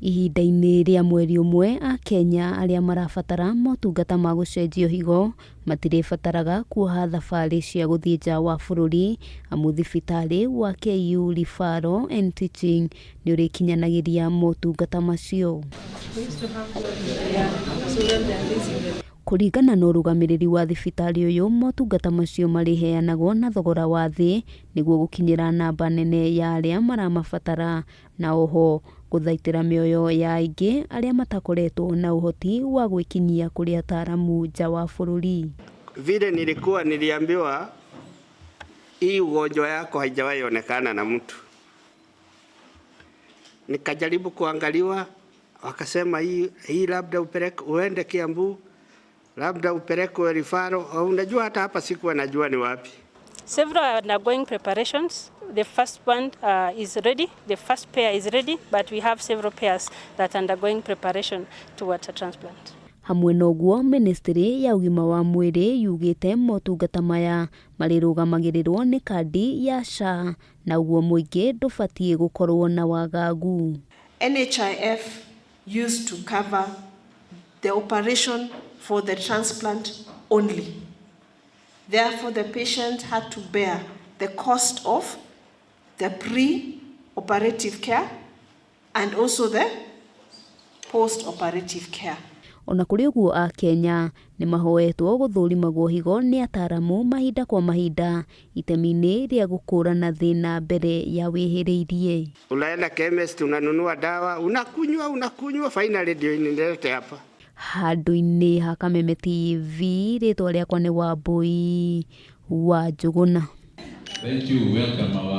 Ihinda-ini ria mweri umwe a Kenya aria marabatara motungata ma gucenjio higo matiribataraga kuoha thabari cia guthii nja wa bururi amu thibitari wa KU Referral and Teaching ni urikinyanagiria motungata macio. Kuringana na urugamiriri wa thibitari uyu motungata macio mariheanagwo na thogora wa thi niguo gukinyira namba nene ya aria maramabatara na oho guthaitira mioyo ya aingi aria matakoretwo na uhoti wa gwikinyia kuri ataramu nja wa bururi. Vile niliambiwa hii ugonjwa yako haijawahi onekana na mtu. Nikajaribu kuangaliwa, wakasema hii labda uende Kiambu, labda upelekwe Referral. Unajua hata hapa sikuwa najua ni wapi. Several are undergoing preparations. The first one is ready. The first pair is ready, but we have several pairs that are undergoing preparation towards a transplant. Hamwe noguo ministry ya ugima wa mwiri yugite motungata maya marirugamagirirwo ni kandi ya SHA na uguo muingi ndubatie gukorwo na wagagu. NHIF used to cover the operation for the transplant only. Therefore, the patient had to bear the cost of the pre-operative care and also the post-operative care. Ona kuri uguo a Kenya ni mahoetwo guthurimagwo higo ni ataramu mahinda kwa mahinda itemi-ini ria gukurana thina mbere ya wihiriirie. Unaenda chemist unanunua dawa unakunywa finally ndio inilete hapa. Handu-ini ha Kameme TV ritwa riakwa ni Wambui wa Njuguna. Thank you, welcome.